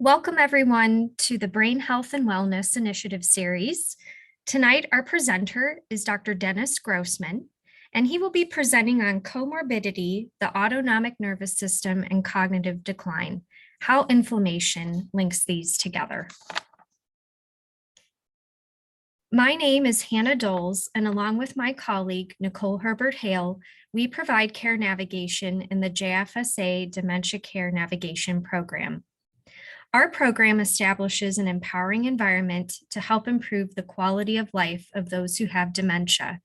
Welcome everyone to the Brain Health and Wellness Initiative series. Tonight, our presenter is Dr. Dennis Grossman, and he will be presenting on comorbidity, the autonomic nervous system, and cognitive decline, how inflammation links these together. My name is Hannah Doles, and along with my colleague, Nicole Herbert-Hale, we provide care navigation in the JFSA Dementia Care Navigation Program. Our program establishes an empowering environment to help improve the quality of life of those who have dementia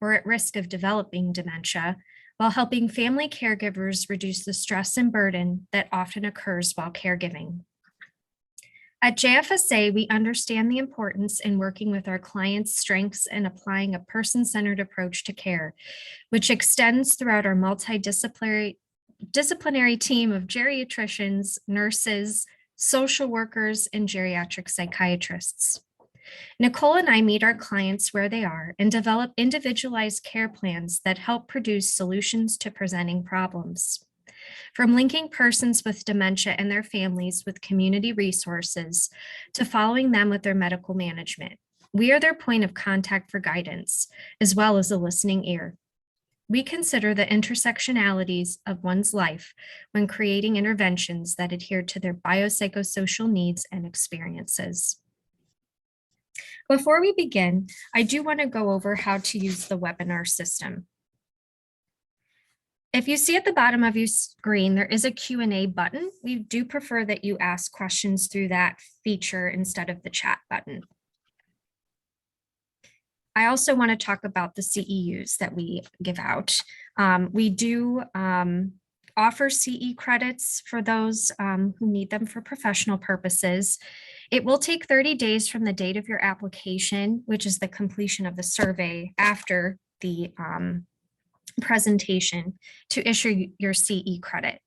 or at risk of developing dementia, while helping family caregivers reduce the stress and burden that often occurs while caregiving. At JFSA, we understand the importance in working with our clients' strengths and applying a person-centered approach to care, which extends throughout our multidisciplinary team of geriatricians, nurses, social workers, and geriatric psychiatrists. Nicole and I meet our clients where they are and develop individualized care plans that help produce solutions to presenting problems. From linking persons with dementia and their families with community resources to following them with their medical management, we are their point of contact for guidance, as well as a listening ear. We consider the intersectionalities of one's life when creating interventions that adhere to their biopsychosocial needs and experiences. Before we begin, I do want to go over how to use the webinar system. If you see at the bottom of your screen, there is a Q&A button. We do prefer that you ask questions through that feature instead of the chat button. I also want to talk about the CEUs that we give out. We do offer CE credits for those who need them for professional purposes. It will take 30 days from the date of your application, which is the completion of the survey after the presentation, to issue your CE credit.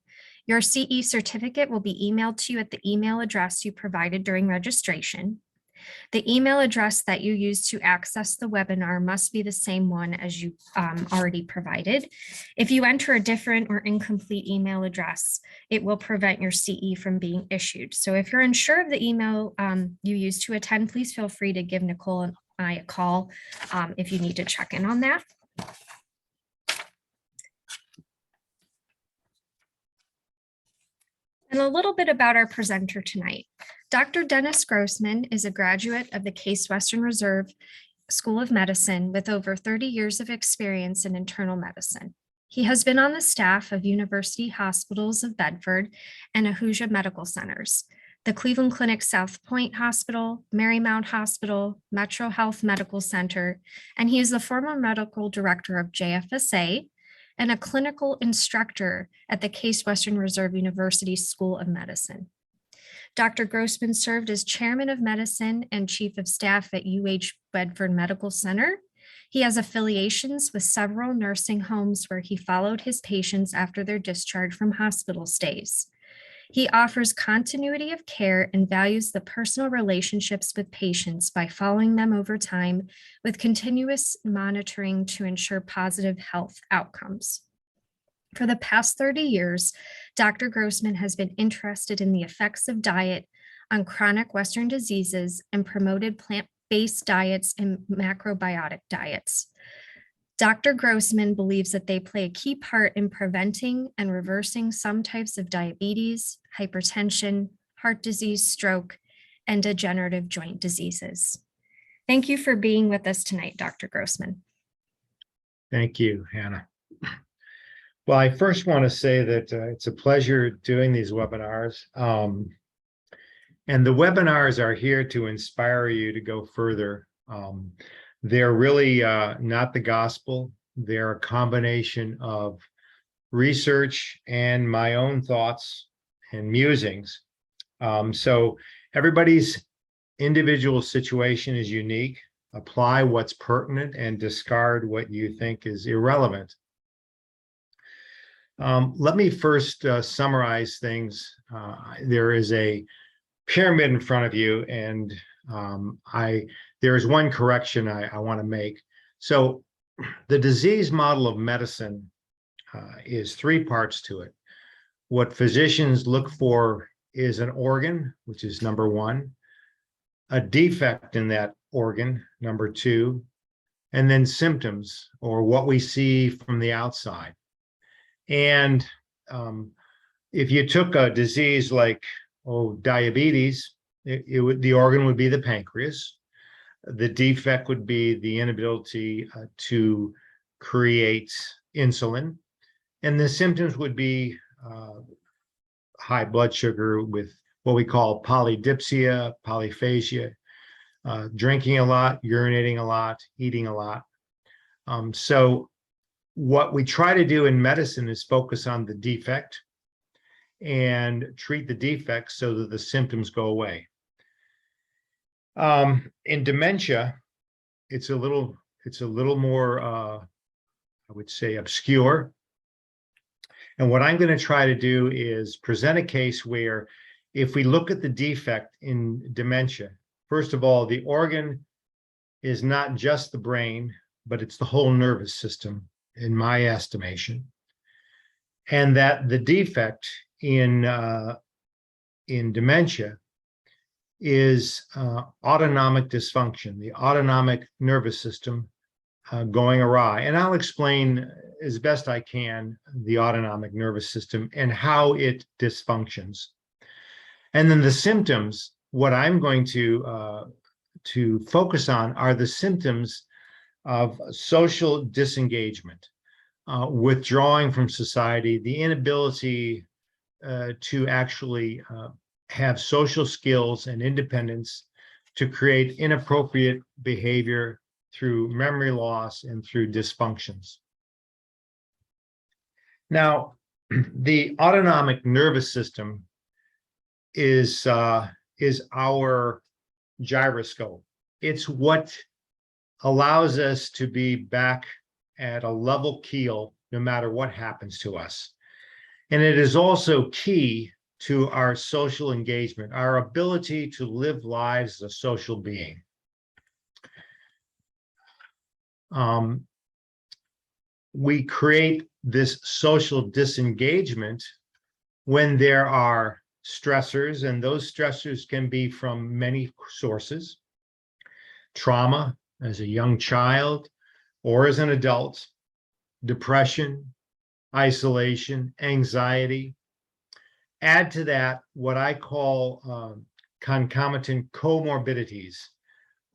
Your CE certificate will be emailed to you at the email address you provided during registration. The email address that you use to access the webinar must be the same one as you already provided. If you enter a different or incomplete email address, it will prevent your CE from being issued. So if you're unsure of the email you use to attend, please feel free to give Nicole and I a call if you need to check in on that. And a little bit about our presenter tonight. Dr. Dennis Grossman is a graduate of the Case Western Reserve School of Medicine with over 30 years of experience in internal medicine. He has been on the staff of University Hospitals of Bedford and Ahuja Medical Centers, the Cleveland Clinic South Point Hospital, Marymount Hospital, Metro Health Medical Center, and he is the former medical director of JFSA, and a clinical instructor at the Case Western Reserve University School of Medicine. Dr. Grossman served as chairman of medicine and chief of staff at UH Bedford Medical Center. He has affiliations with several nursing homes where he followed his patients after their discharge from hospital stays. He offers continuity of care and values the personal relationships with patients by following them over time with continuous monitoring to ensure positive health outcomes. For the past 30 years, Dr. Grossman has been interested in the effects of diet on chronic Western diseases and promoted plant-based diets and macrobiotic diets. Dr. Grossman believes that they play a key part in preventing and reversing some types of diabetes, hypertension, heart disease, stroke, and degenerative joint diseases. Thank you for being with us tonight, Dr. Grossman. Thank you, Hannah. Well, I first want to say that it's a pleasure doing these webinars. And the webinars are here to inspire you to go further. They're really not the gospel. They're a combination of research and my own thoughts and musings. So everybody's individual situation is unique. Apply what's pertinent and discard what you think is irrelevant. Let me first summarize things. There is a pyramid in front of you, and there is one correction I want to make. So the disease model of medicine is three parts to it. What physicians look for is an organ, which is number one, a defect in that organ, number two, and then symptoms, or what we see from the outside. And if you took a disease like diabetes, the organ would be the pancreas. The defect would be the inability to create insulin, and the symptoms would be high blood sugar with what we call polydipsia, polyphagia, drinking a lot, urinating a lot, eating a lot. So what we try to do in medicine is focus on the defect and treat the defects so that the symptoms go away. In dementia, it's a little more, I would say, obscure. And what I'm going to try to do is present a case where if we look at the defect in dementia, first of all, the organ is not just the brain, but it's the whole nervous system, in my estimation. And that the defect in dementia is autonomic dysfunction, the autonomic nervous system going awry. And I'll explain as best I can the autonomic nervous system and how it dysfunctions. And then the symptoms, what I'm going to focus on are the symptoms of social disengagement, withdrawing from society, the inability to actually have social skills and independence, to create inappropriate behavior through memory loss and through dysfunctions. Now, the autonomic nervous system is our gyroscope. It's what allows us to be back at a level keel no matter what happens to us. And it is also key to our social engagement, our ability to live lives as a social being. We create this social disengagement when there are stressors, and those stressors can be from many sources. Trauma as a young child or as an adult, depression, isolation, anxiety. Add to that what I call concomitant comorbidities: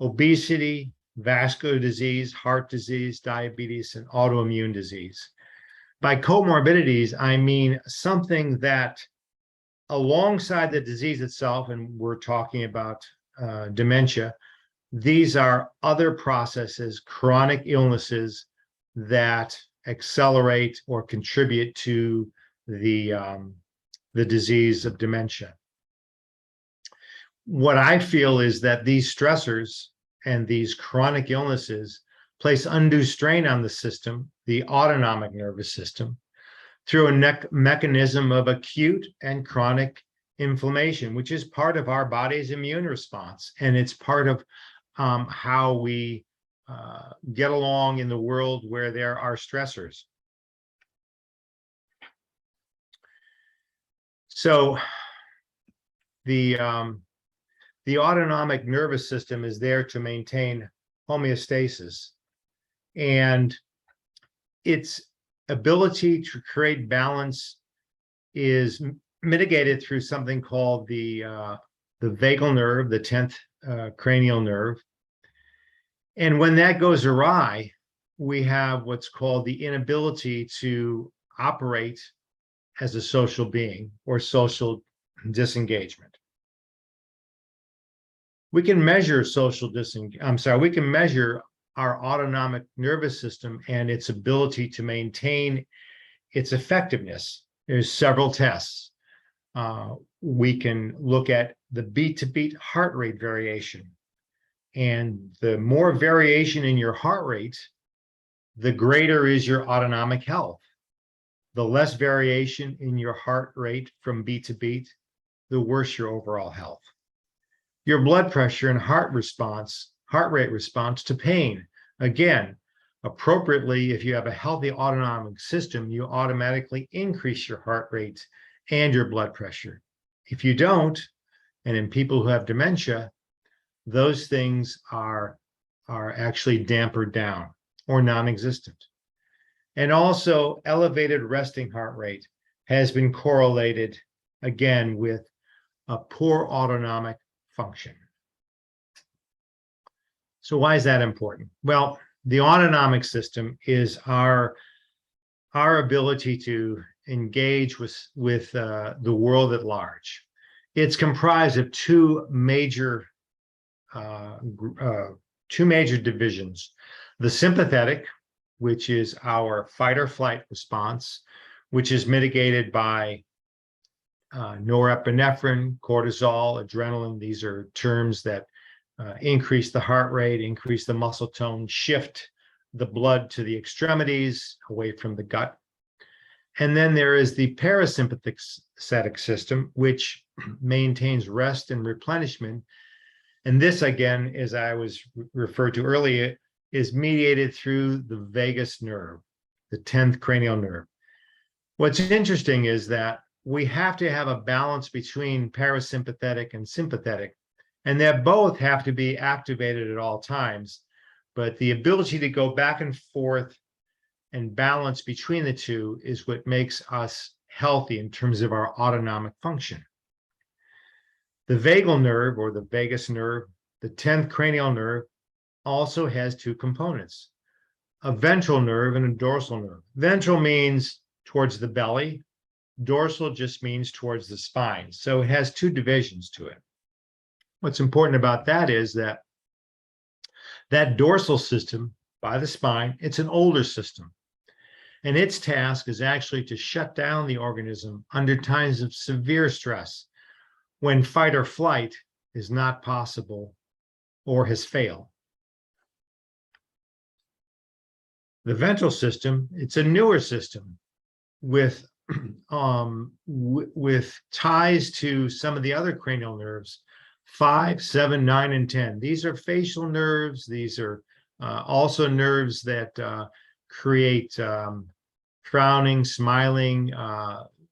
obesity, vascular disease, heart disease, diabetes, and autoimmune disease. By comorbidities, I mean something that alongside the disease itself, and we're talking about dementia, these are other processes, chronic illnesses that accelerate or contribute to the disease of dementia. What I feel is that these stressors and these chronic illnesses place undue strain on the system, the autonomic nervous system, through a mechanism of acute and chronic inflammation, which is part of our body's immune response. And it's part of how we get along in the world where there are stressors. So the autonomic nervous system is there to maintain homeostasis, and its ability to create balance is mitigated through something called the vagal nerve, the 10th cranial nerve. And when that goes awry, we have what's called the inability to operate as a social being, or social disengagement. We can measure we can measure our autonomic nervous system and its ability to maintain its effectiveness. There's several tests. We can look at the beat-to-beat heart rate variation. And the more variation in your heart rate, the greater is your autonomic health. The less variation in your heart rate from beat to beat, the worse your overall health. Your blood pressure and heart rate response to pain. Again, appropriately, if you have a healthy autonomic system, you automatically increase your heart rate and your blood pressure. If you don't, and in people who have dementia, those things are actually dampered down or non-existent. And also elevated resting heart rate has been correlated again with a poor autonomic function. So why is that important? Well, the autonomic system is our ability to engage with the world at large. It's comprised of two major divisions: the sympathetic, which is our fight or flight response, which is mitigated by norepinephrine, cortisol, adrenaline. These are terms that increase the heart rate, increase the muscle tone, shift the blood to the extremities away from the gut. And then there is the parasympathetic system, which maintains rest and replenishment. And this, again, as I was referred to earlier, is mediated through the vagus nerve, the 10th cranial nerve. What's interesting is that we have to have a balance between parasympathetic and sympathetic, and that both have to be activated at all times. But the ability to go back and forth and balance between the two is what makes us healthy in terms of our autonomic function. The vagal nerve, or the vagus nerve, the 10th cranial nerve, also has two components: a ventral nerve and a dorsal nerve. Ventral means towards the belly. Dorsal just means towards the spine. So it has two divisions to it. What's important about that is that dorsal system by the spine, it's an older system. And its task is actually to shut down the organism under times of severe stress, when fight or flight is not possible or has failed. The ventral system, it's a newer system with ties to some of the other cranial nerves, 5, 7, 9, and 10. These are facial nerves. These are also nerves that create frowning, smiling,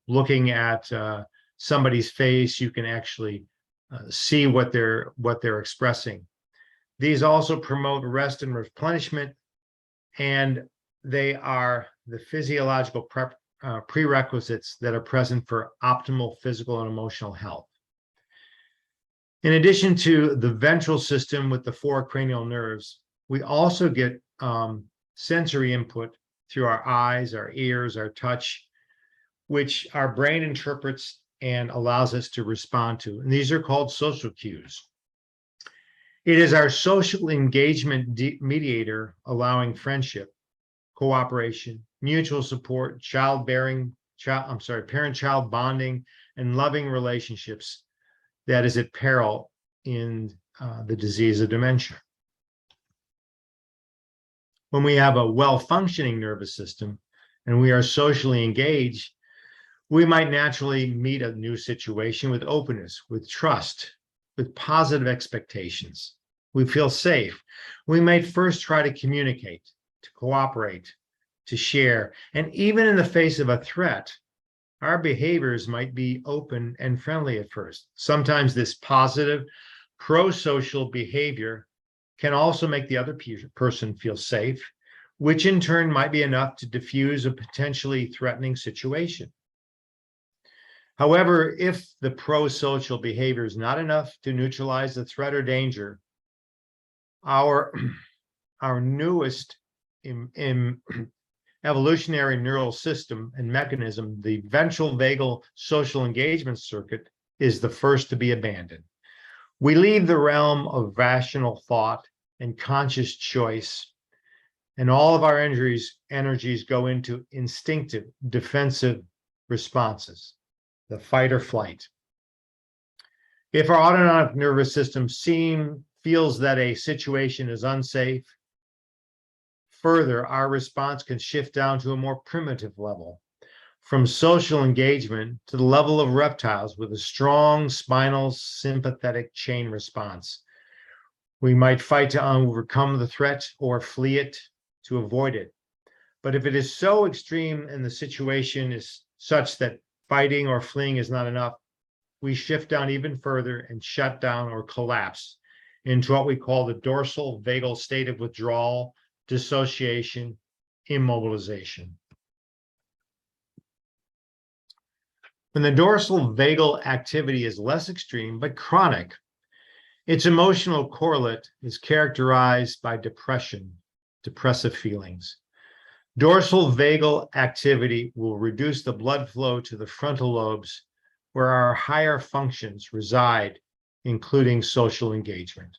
looking at somebody's face. You can actually see what they're expressing. These also promote rest and replenishment, and they are the physiological prerequisites that are present for optimal physical and emotional health. In addition to the ventral system with the 4 cranial nerves, we also get sensory input through our eyes, our ears, our touch, which our brain interprets and allows us to respond to. And these are called social cues. It is our social engagement mediator, allowing friendship, cooperation, mutual support, parent-child bonding, and loving relationships that is at peril in the disease of dementia. When we have a well-functioning nervous system and we are socially engaged, we might naturally meet a new situation with openness, with trust, with positive expectations. We feel safe. We might first try to communicate, to cooperate, to share, and even in the face of a threat, our behaviors might be open and friendly at first. Sometimes this positive, pro-social behavior can also make the other person feel safe, which in turn might be enough to diffuse a potentially threatening situation. However, if the pro-social behavior is not enough to neutralize the threat or danger, our newest evolutionary neural system and mechanism, the ventral vagal social engagement circuit, is the first to be abandoned. We leave the realm of rational thought and conscious choice, and all of our energies go into instinctive defensive responses, the fight or flight. If our autonomic nervous system feels that a situation is unsafe, further, our response can shift down to a more primitive level, from social engagement to the level of reptiles with a strong spinal sympathetic chain response. We might fight to overcome the threat or flee it to avoid it. But if it is so extreme and the situation is such that fighting or fleeing is not enough, we shift down even further and shut down or collapse into what we call the dorsal vagal state of withdrawal, dissociation, immobilization. When the dorsal vagal activity is less extreme but chronic, its emotional correlate is characterized by depression, depressive feelings. Dorsal vagal activity will reduce the blood flow to the frontal lobes where our higher functions reside, including social engagement.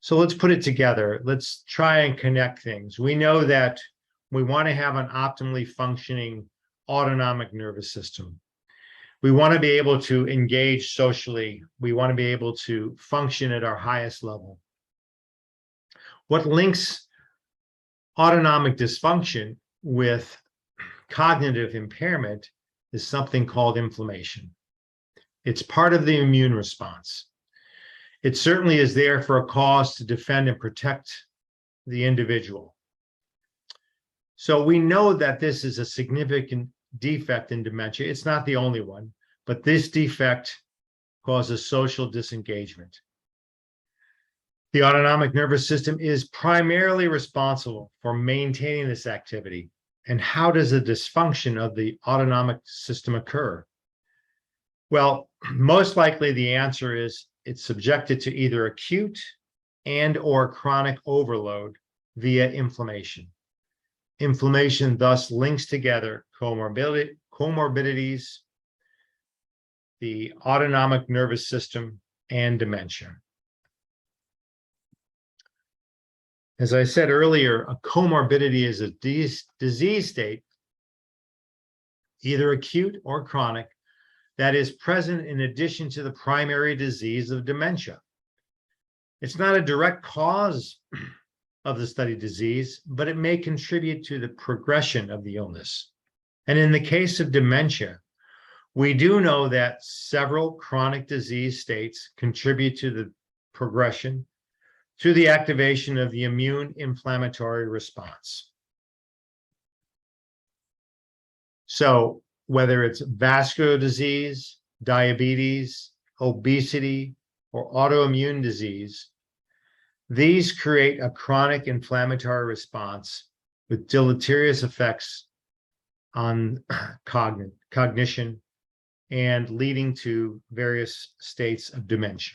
So let's put it together. Let's try and connect things. We know that we want to have an optimally functioning autonomic nervous system. We want to be able to engage socially. We want to be able to function at our highest level. What links autonomic dysfunction with cognitive impairment is something called inflammation. It's part of the immune response. It certainly is there for a cause to defend and protect the individual. So we know that this is a significant defect in dementia. It's not the only one, but this defect causes social disengagement. The autonomic nervous system is primarily responsible for maintaining this activity. And how does the dysfunction of the autonomic system occur? Well, most likely the answer is it's subjected to either acute and or chronic overload via inflammation. Inflammation thus links together comorbidities, the autonomic nervous system, and dementia. As I said earlier, a comorbidity is a disease state, either acute or chronic, that is present in addition to the primary disease of dementia. It's not a direct cause of the studied disease, but it may contribute to the progression of the illness. And in the case of dementia, we do know that several chronic disease states contribute to the progression through the activation of the immune inflammatory response. So whether it's vascular disease, diabetes, obesity, or autoimmune disease, these create a chronic inflammatory response with deleterious effects on cognition and leading to various states of dementia.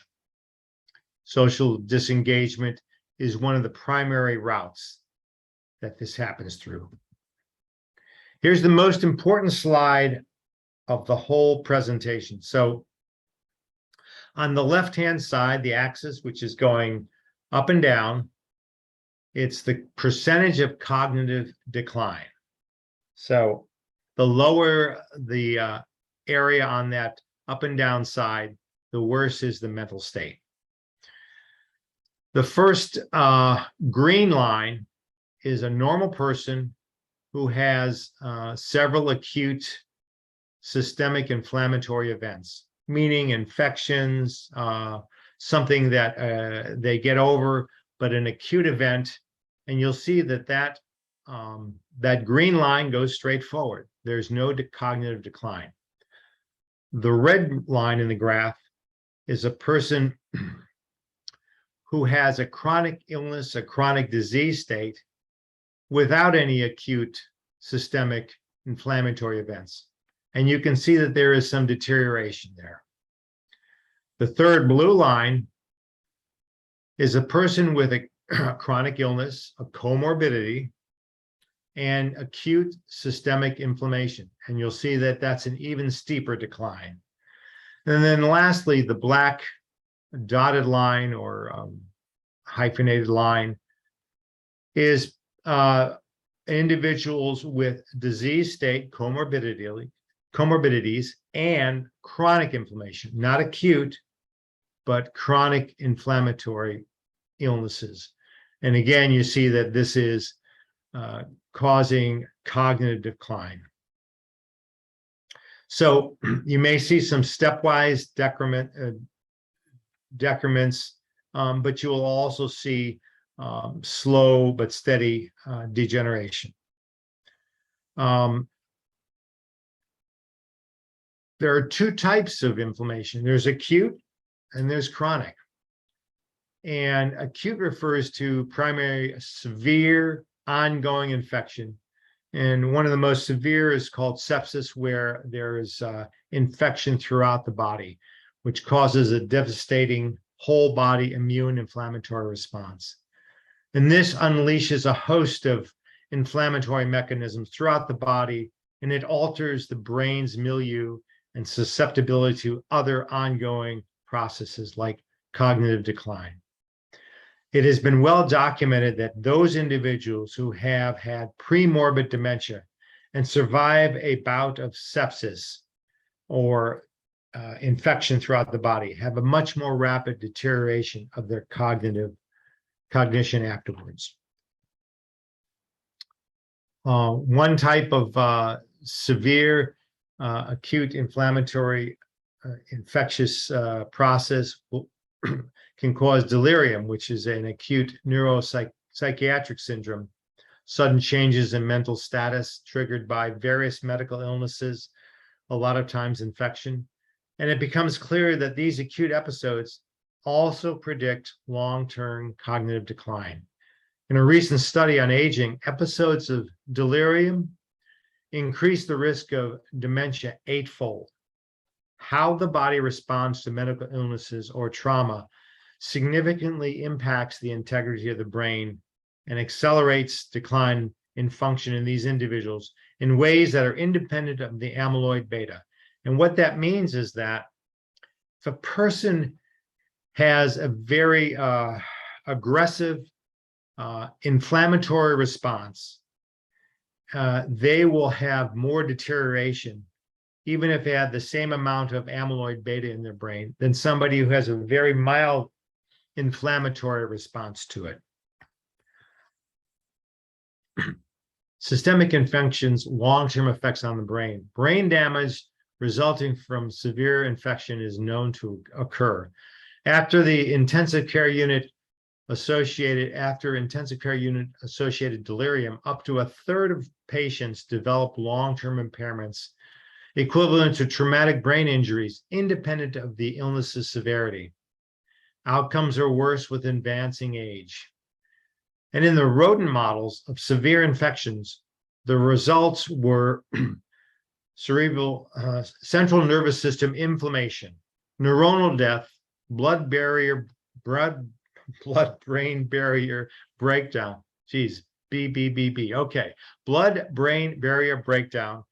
Social disengagement is one of the primary routes that this happens through. Here's the most important slide of the whole presentation. So on the left-hand side, the axis, which is going up and down, it's the percentage of cognitive decline. So the lower the area on that up and down side, the worse is the mental state. The first green line is a normal person who has several acute systemic inflammatory events, meaning infections, something that they get over, but an acute event. And you'll see that that green line goes straight forward. There's no cognitive decline. The red line in the graph is a person who has a chronic illness, a chronic disease state without any acute systemic inflammatory events. And you can see that there is some deterioration there. The third blue line is a person with a chronic illness, a comorbidity, and acute systemic inflammation. And you'll see that that's an even steeper decline. And then lastly, the black dotted line or hyphenated line is individuals with disease state comorbidities and chronic inflammation, not acute, but chronic inflammatory illnesses. And again, you see that this is causing cognitive decline. So you may see some stepwise decrements, but you will also see slow but steady degeneration. There are two types of inflammation. There's acute and there's chronic. And acute refers to primary severe ongoing infection. And one of the most severe is called sepsis, where there is infection throughout the body, which causes a devastating whole body immune inflammatory response. And this unleashes a host of inflammatory mechanisms throughout the body, and it alters the brain's milieu and susceptibility to other ongoing processes like cognitive decline. It has been well documented that those individuals who have had premorbid dementia and survive a bout of sepsis or infection throughout the body have a much more rapid deterioration of their cognition afterwards. One type of severe acute inflammatory infectious process can cause delirium, which is an acute neuropsychiatric syndrome, sudden changes in mental status triggered by various medical illnesses, a lot of times infection. And it becomes clear that these acute episodes also predict long-term cognitive decline. In a recent study on aging, episodes of delirium increase the risk of dementia 8-fold. How the body responds to medical illnesses or trauma significantly impacts the integrity of the brain and accelerates decline in function in these individuals in ways that are independent of the amyloid beta. And what that means is that if a person has a very aggressive inflammatory response, they will have more deterioration, even if they have the same amount of amyloid beta in their brain, than somebody who has a very mild inflammatory response to it. Systemic infections, long-term effects on the brain. Brain damage resulting from severe infection is known to occur. After intensive care unit associated delirium, up to 1/3 of patients develop long-term impairments equivalent to traumatic brain injuries, independent of the illness's severity. Outcomes are worse with advancing age. And in the rodent models of severe infections, the results were central nervous system inflammation, neuronal death, blood-brain barrier breakdown. Geez, BBBB. Okay, blood-brain barrier breakdown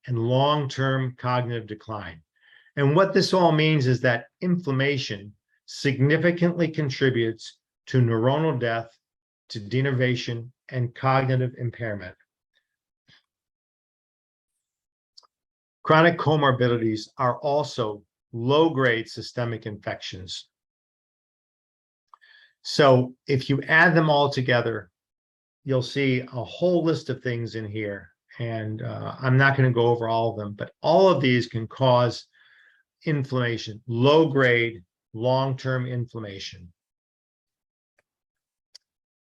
and long-term cognitive decline. And what this all means is that inflammation significantly contributes to neuronal death, to denervation, and cognitive impairment. Chronic comorbidities are also low-grade systemic infections. So if you add them all together, you'll see a whole list of things in here. And I'm not going to go over all of them, but all of these can cause inflammation, low-grade, long-term inflammation.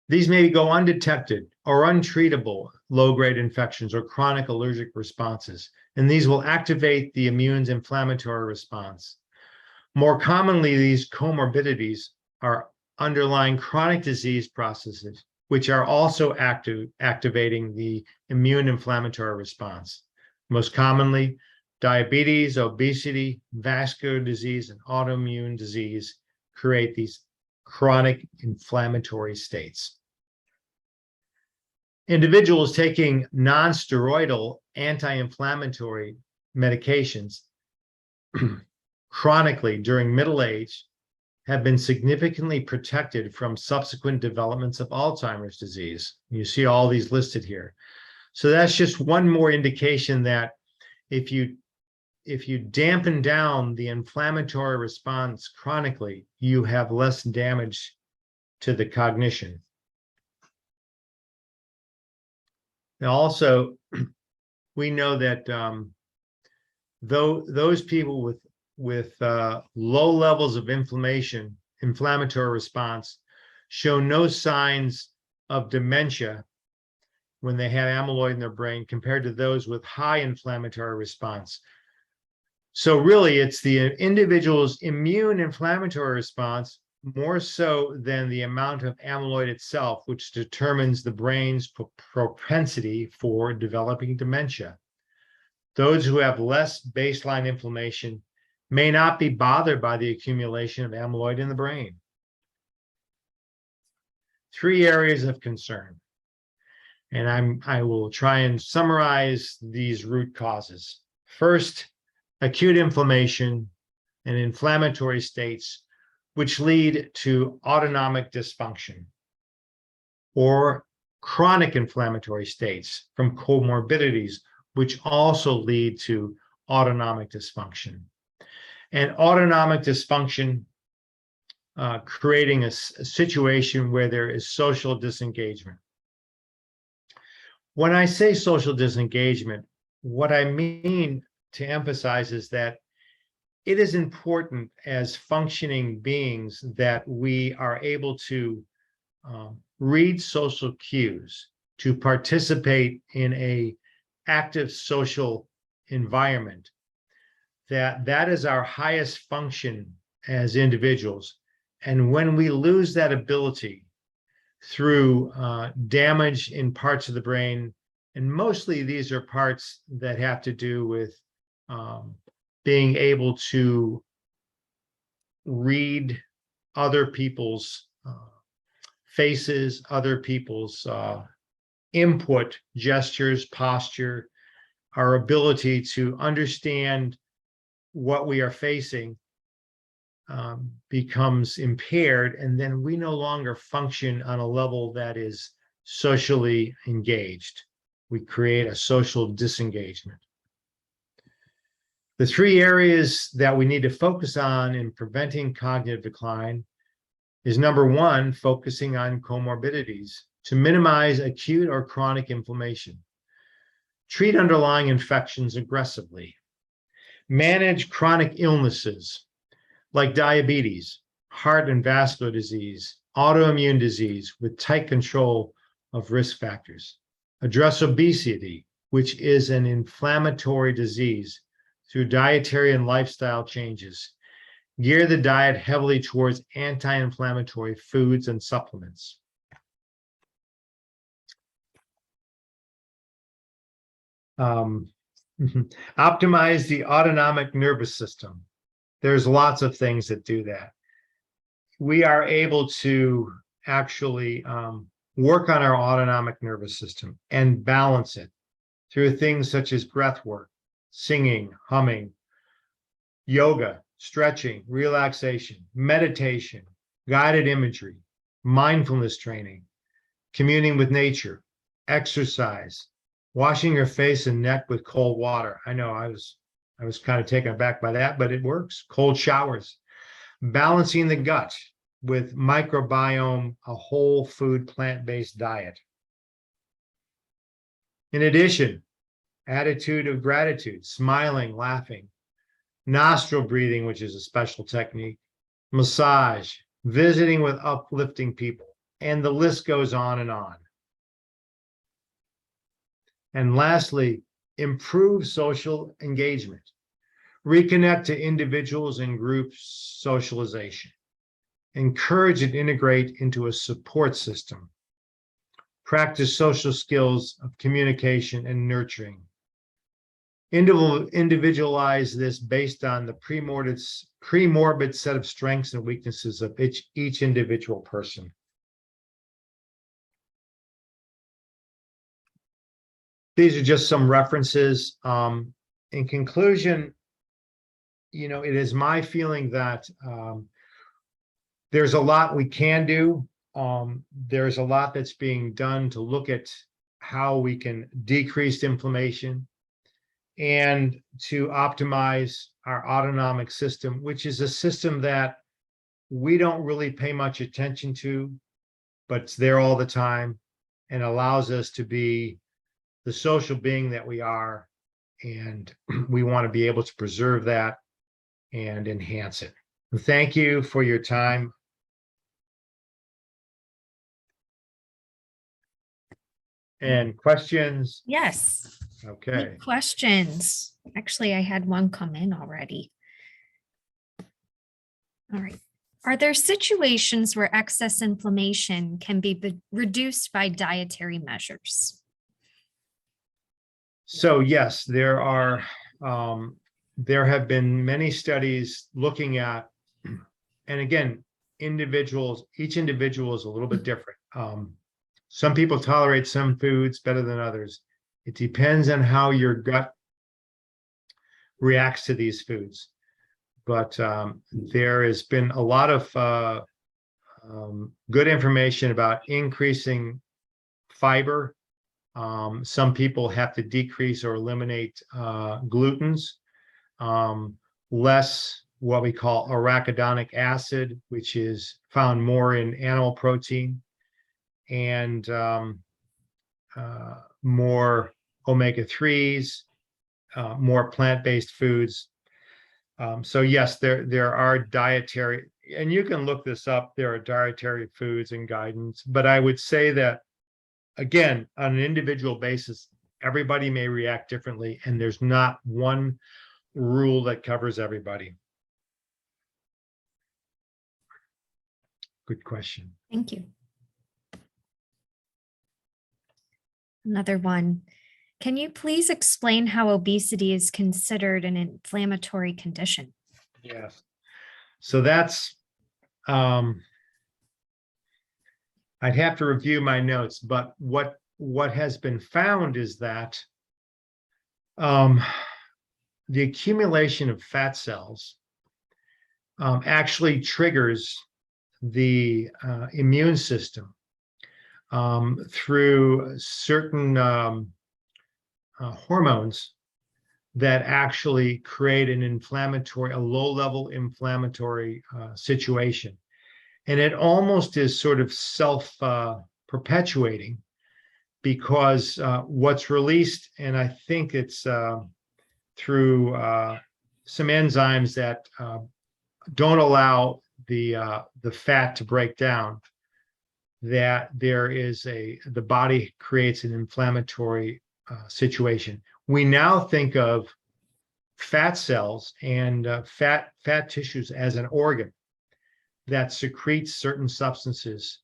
These may go undetected or untreatable low-grade infections or chronic allergic responses, and these will activate the immune's inflammatory response. More commonly, these comorbidities are underlying chronic disease processes, which are also activating the immune inflammatory response. Most commonly, diabetes, obesity, vascular disease, and autoimmune disease create these chronic inflammatory states. Individuals taking non-steroidal anti-inflammatory medications chronically during middle age have been significantly protected from subsequent developments of Alzheimer's disease. You see all these listed here. So that's just one more indication that if you dampen down the inflammatory response chronically, you have less damage to the cognition. Now also, we know that those people with low levels of inflammatory response, show no signs of dementia when they have amyloid in their brain compared to those with high inflammatory response. So really, it's the individual's immune inflammatory response more so than the amount of amyloid itself, which determines the brain's propensity for developing dementia. Those who have less baseline inflammation may not be bothered by the accumulation of amyloid in the brain. 3 areas of concern, and I will try and summarize these root causes. First, acute inflammation and inflammatory states which lead to autonomic dysfunction, or chronic inflammatory states from comorbidities, which also lead to autonomic dysfunction. And autonomic dysfunction creating a situation where there is social disengagement. When I say social disengagement, what I mean to emphasize is that it is important as functioning beings that we are able to read social cues, to participate in an active social environment, that is our highest function as individuals. And when we lose that ability through damage in parts of the brain, and mostly these are parts that have to do with being able to read other people's faces, other people's input, gestures, posture, our ability to understand what we are facing becomes impaired, and then we no longer function on a level that is socially engaged. We create a social disengagement. The 3 areas that we need to focus on in preventing cognitive decline is, number 1, focusing on comorbidities to minimize acute or chronic inflammation. Treat underlying infections aggressively. Manage chronic illnesses like diabetes, heart and vascular disease, autoimmune disease with tight control of risk factors. Address obesity, which is an inflammatory disease, through dietary and lifestyle changes. Gear the diet heavily towards anti-inflammatory foods and supplements. Optimize the autonomic nervous system. There's lots of things that do that. We are able to actually work on our autonomic nervous system and balance it through things such as breath work, singing, humming, yoga, stretching, relaxation, meditation, guided imagery, mindfulness training, communing with nature, exercise, washing your face and neck with cold water. I know I was kind of taken aback by that, but it works. Cold showers, balancing the gut with microbiome, a whole food, plant-based diet. In addition, attitude of gratitude, smiling, laughing, nostril breathing, which is a special technique, massage, visiting with uplifting people, and the list goes on and on. And lastly, improve social engagement. Reconnect to individuals and group socialization. Encourage and integrate into a support system. Practice social skills of communication and nurturing. Individualize this based on the premorbid set of strengths and weaknesses of each individual person. These are just some references. In conclusion, it is my feeling that there's a lot we can do. There's a lot that's being done to look at how we can decrease inflammation and to optimize our autonomic system, which is a system that we don't really pay much attention to, but it's there all the time and allows us to be the social being that we are. And we want to be able to preserve that and enhance it. Thank you for your time. And questions? Yes. Okay. Any questions? Actually, I had one come in already. All right. Are there situations where excess inflammation can be reduced by dietary measures? So yes, there have been many studies looking at, and again, each individual is a little bit different. Some people tolerate some foods better than others. It depends on how your gut reacts to these foods. But there has been a lot of good information about increasing fiber. Some people have to decrease or eliminate glutens, less what we call arachidonic acid, which is found more in animal protein, and more omega-3s, more plant-based foods. So yes, there are dietary, and you can look this up. There are dietary foods and guidance, but I would say that, again, on an individual basis, everybody may react differently, and there's not one rule that covers everybody. Good question. Thank you. Another one. Can you please explain how obesity is considered an inflammatory condition? Yes. So that's, I'd have to review my notes, but what has been found is that the accumulation of fat cells actually triggers the immune system through certain hormones that actually create a low-level inflammatory situation. And it almost is sort of self-perpetuating because what's released, and I think it's through some enzymes that don't allow the fat to break down, that the body creates an inflammatory situation. We now think of fat cells and fat tissues as an organ that secretes certain substances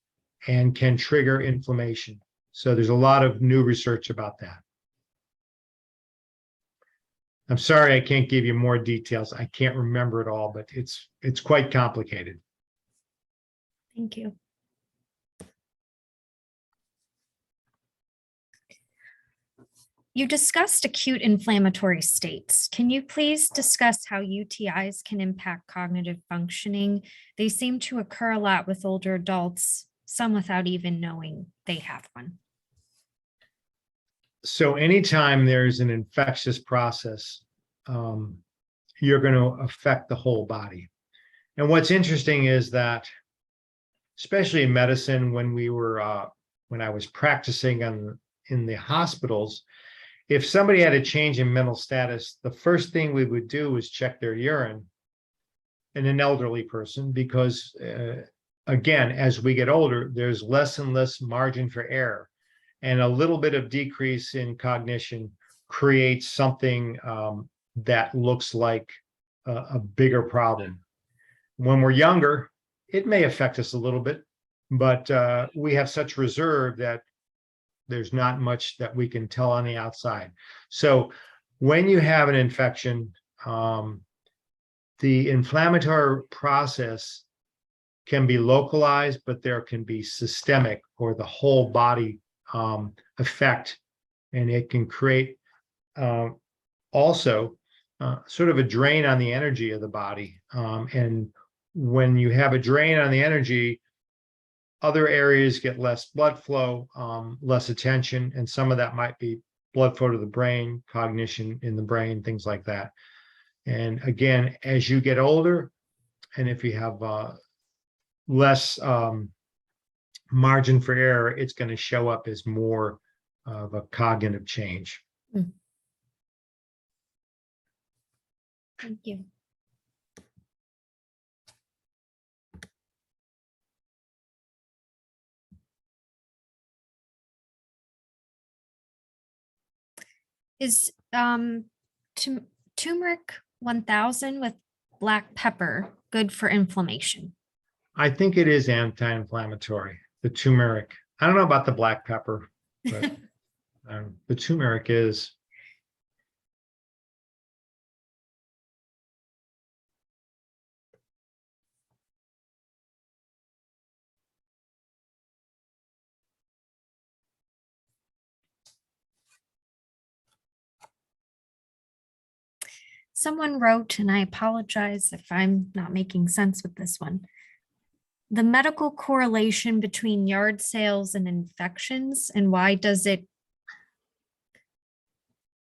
and can trigger inflammation. So there's a lot of new research about that. I'm sorry I can't give you more details. I can't remember it all, but it's quite complicated. Thank you. You discussed acute inflammatory states. Can you please discuss how UTIs can impact cognitive functioning? They seem to occur a lot with older adults, some without even knowing they have one. So anytime there's an infectious process, you're going to affect the whole body. And what's interesting is that, especially in medicine, when I was practicing in the hospitals, if somebody had a change in mental status, the first thing we would do was check their urine in an elderly person, because again, as we get older, there's less and less margin for error. And a little bit of decrease in cognition creates something that looks like a bigger problem. When we're younger, it may affect us a little bit, but we have such reserve that there's not much that we can tell on the outside. So when you have an infection, the inflammatory process can be localized, but there can be systemic or the whole body effect, and it can create also sort of a drain on the energy of the body. And when you have a drain on the energy, other areas get less blood flow, less attention, and some of that might be blood flow to the brain, cognition in the brain, things like that. And again, as you get older, and if you have less margin for error, it's going to show up as more of a cognitive change. Thank you. Is turmeric 1000 with black pepper good for inflammation? I think it is anti-inflammatory, the turmeric. I don't know about the black pepper, but the turmeric is. Someone wrote, and I apologize if I'm not making sense with this one. The medical correlation between yard sales and infections, and why does it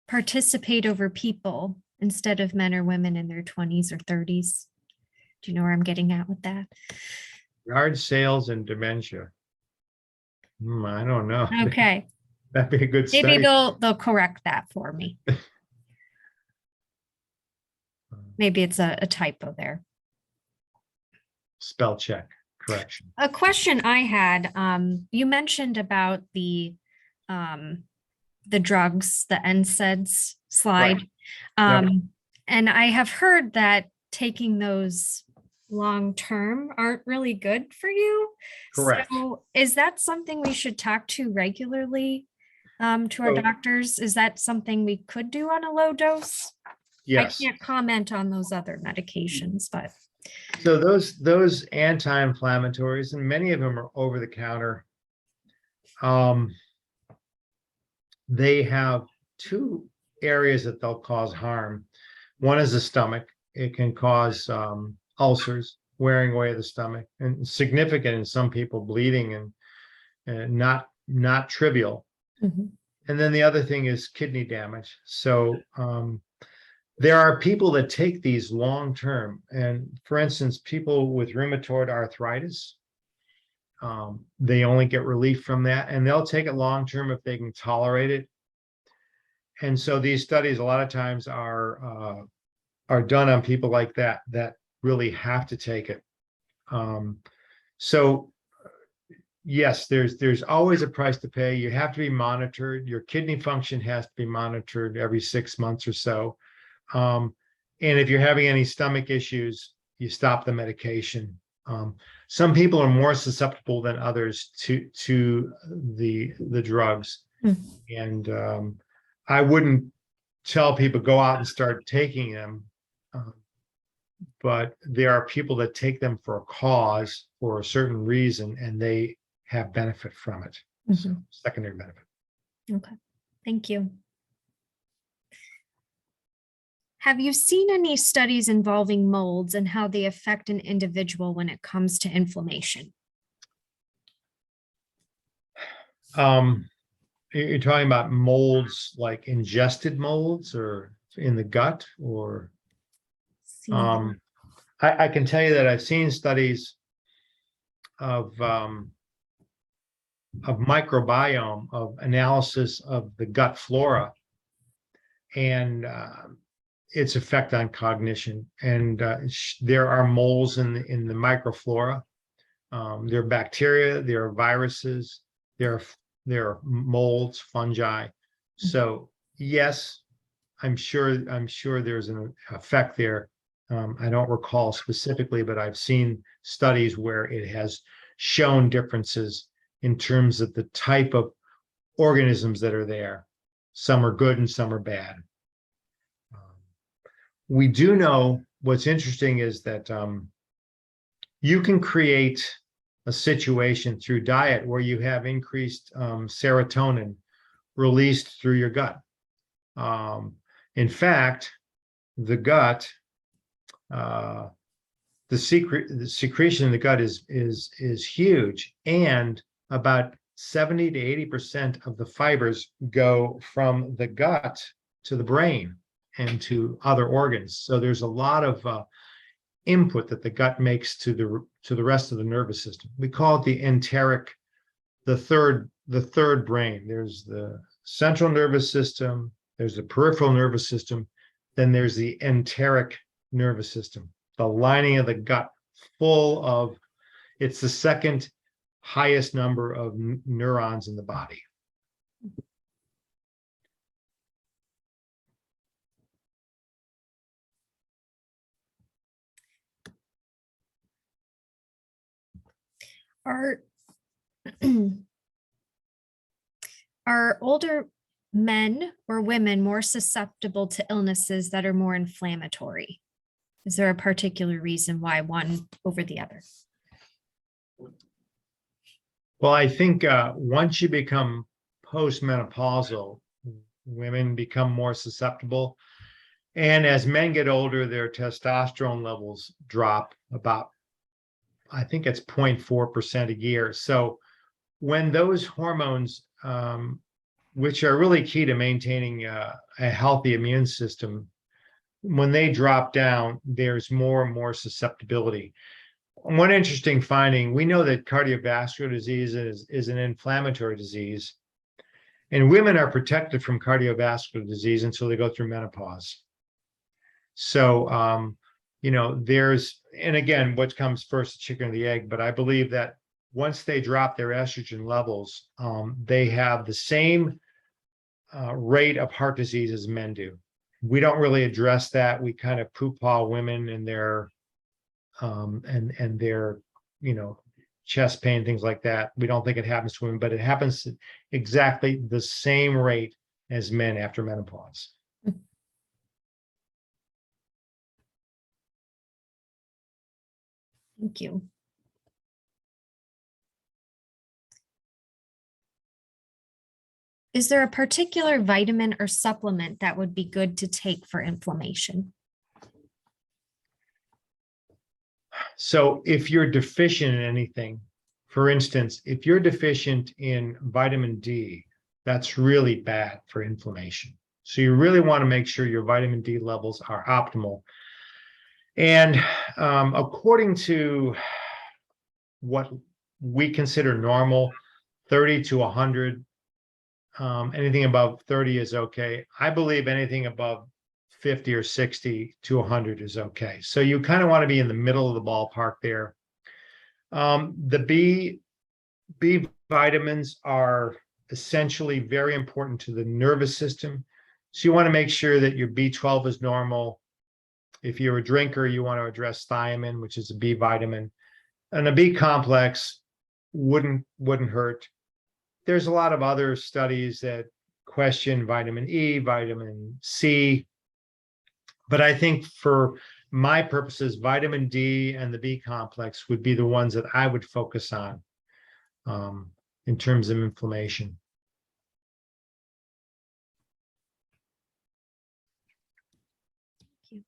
participate over people instead of men or women in their 20s or 30s? Do you know where I'm getting at with that? Yard sales and dementia. I don't know. Okay, That'd be a good maybe study. they'll correct that for me. Maybe it's a typo there. Spell check correction. A question I had, you mentioned about the drugs, the NSAIDs slide. Yep. And I have heard that taking those long-term aren't really good for you. Correct. So is that something we should talk to regularly to our So- doctors? Is that something we could do on a low dose? Yes. I can't comment on those other medications, but So those anti-inflammatories, and many of them are over the counter. They have two areas that they'll cause harm. One is the stomach. It can cause ulcers, wearing away the stomach, and significant in some people, bleeding and not trivial. Mhm. And then the other thing is kidney damage. So there are people that take these long term, and for instance, people with rheumatoid arthritis, they only get relief from that, and they'll take it long term if they can tolerate it. And so these studies a lot of times are done on people like that really have to take it. So yes, there's always a price to pay. You have to be monitored. Your kidney function has to be monitored every 6 months or so. And if you're having any stomach issues, you stop the medication. Some people are more susceptible than others to the drugs. Mm. And I wouldn't tell people go out and start taking them. But there are people that take them for a cause, for a certain reason, and they have benefit from it. So Mhm. secondary benefit. Okay, thank you. Have you seen any studies involving molds and how they affect an individual when it comes to inflammation? You're talking about molds, like ingested molds or in the gut, or I can tell you that I've seen studies of microbiome, of analysis of the gut flora and its effect on cognition. And there are moles in the microflora. There are bacteria, there are viruses, there are molds, fungi. So yes, I'm sure there's an effect there. I don't recall specifically, but I've seen studies where it has shown differences in terms of the type of organisms that are there. Some are good and some are bad. We do know what's interesting is that you can create a situation through diet where you have increased serotonin released through your gut. In fact, the gut, the secretion in the gut is huge, and about 70 to 80% of the fibers go from the gut to the brain and to other organs. So there's a lot of input that the gut makes to the rest of the nervous system. We call it the enteric, the third brain. There's the central nervous system, there's the peripheral nervous system, then there's the enteric nervous system, the lining of the gut full of, it's the second highest number of neurons in the body. Are are older men or women more susceptible to illnesses that are more inflammatory? Is there a particular reason why one over the other? Well, I think once you become postmenopausal, women become more susceptible. And as men get older, their testosterone levels drop about, I think it's 0.4% a year. So when those hormones, which are really key to maintaining a healthy immune system, when they drop down, there's more and more susceptibility. One interesting finding, we know that cardiovascular disease is an inflammatory disease, and women are protected from cardiovascular disease until they go through menopause. So, and again, what comes first, the chicken or the egg? But I believe that once they drop their estrogen levels, they have the same rate of heart disease as men do. We don't really address that. We kind of poo-pah women and their chest pain, things like that. We don't think it happens to women, but it happens exactly the same rate as men after menopause. Thank you. Is there a particular vitamin or supplement that would be good to take for inflammation? So if you're deficient in anything, for instance, if you're deficient in vitamin D, that's really bad for inflammation. So you really want to make sure your vitamin D levels are optimal. And according to what we consider normal, 30 to 100, anything above 30 is okay. I believe anything above 50 or 60 to 100 is okay. So you kind of want to be in the middle of the ballpark there. The B vitamins are essentially very important to the nervous system. So you want to make sure that your B12 is normal. If you're a drinker, you want to address thiamine, which is a B vitamin. And a B complex wouldn't hurt. There's a lot of other studies that question vitamin E, vitamin C. But I think for my purposes, vitamin D and the B complex would be the ones that I would focus on in terms of inflammation. Thank you.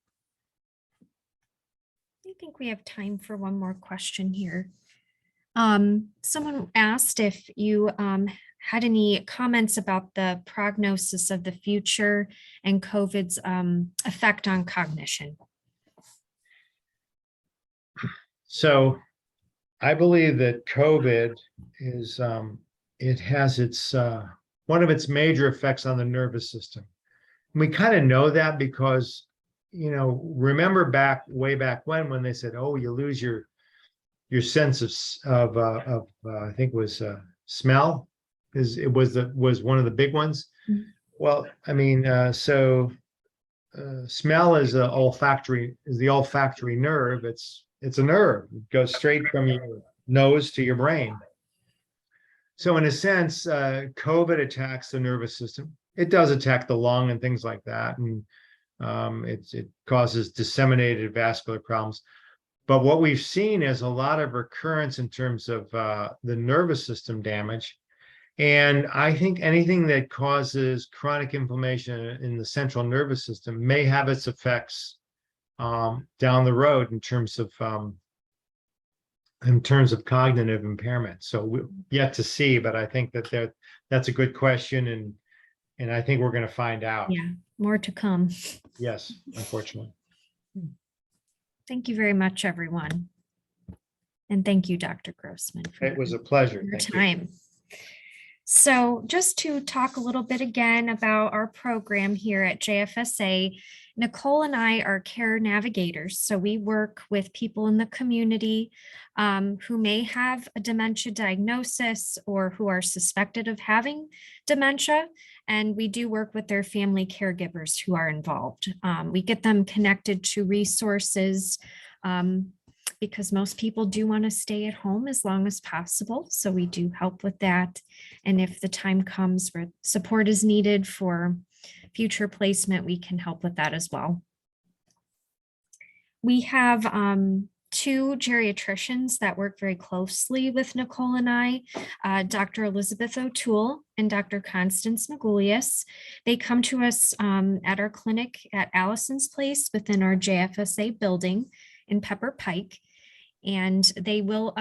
I think we have time for one more question here. Someone asked if you had any comments about the prognosis of the future and COVID's effect on cognition. So I believe that COVID is it has its one of its major effects on the nervous system. And we kind of know that because, remember way back when they said, oh, you lose your sense of I think it was smell, is it was one of the big ones. Mm-hmm. Well, I mean, smell is the olfactory nerve. It's a nerve. It goes straight from your nose to your brain. So in a sense, COVID attacks the nervous system. It does attack the lung and things like that, and it causes disseminated vascular problems. But what we've seen is a lot of recurrence in terms of the nervous system damage. And I think anything that causes chronic inflammation in the central nervous system may have its effects down the road in terms of cognitive impairment. So we're yet to see, but I think that's a good question, and I think we're going to find out. Yeah, more to come. Yes, unfortunately. Thank you very much, everyone. And thank you, Dr. Grossman. It was a pleasure. Your time. So just to talk a little bit again about our program here at JFSA, Nicole and I are care navigators. So we work with people in the community who may have a dementia diagnosis or who are suspected of having dementia. And we do work with their family caregivers who are involved. We get them connected to resources because most people do want to stay at home as long as possible. So we do help with that. And if the time comes where support is needed for future placement, we can help with that as well. We have two geriatricians that work very closely with Nicole and I, Dr. Elizabeth O'Toole and Dr. Constance Magulius. They come to us at our clinic at Allison's Place within our JFSA building in Pepper Pike. And they will,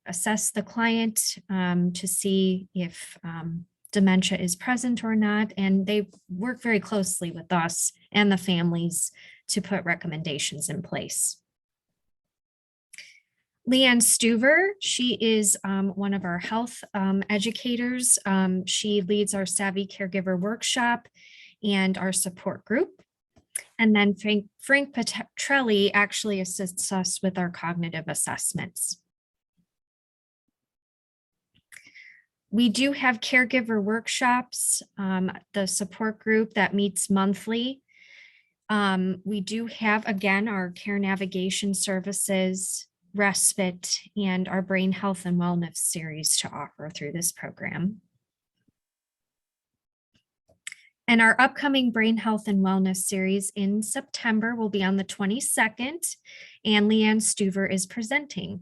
assess the client to see if dementia is present or not. And they work very closely with us and the families to put recommendations in place. Leanne Stuver, she is one of our health educators. She leads our Savvy Caregiver Workshop and our support group. And then Frank Petrelli actually assists us with our cognitive assessments. We do have caregiver workshops, the support group that meets monthly. We do have, again, our care navigation services, respite, and our brain health and wellness series to offer through this program. And our upcoming brain health and wellness series in September will be on the 22nd, and Leanne Stuver is presenting.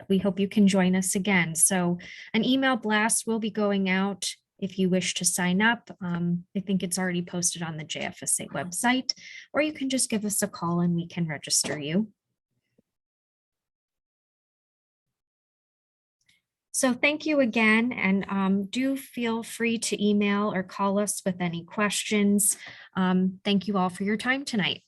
We hope you can join us again. So an email blast will be going out if you wish to sign up. I think it's already posted on the JFSA website, or you can just give us a call and we can register you. So thank you again, and do feel free to email or call us with any questions. Thank you all for your time tonight.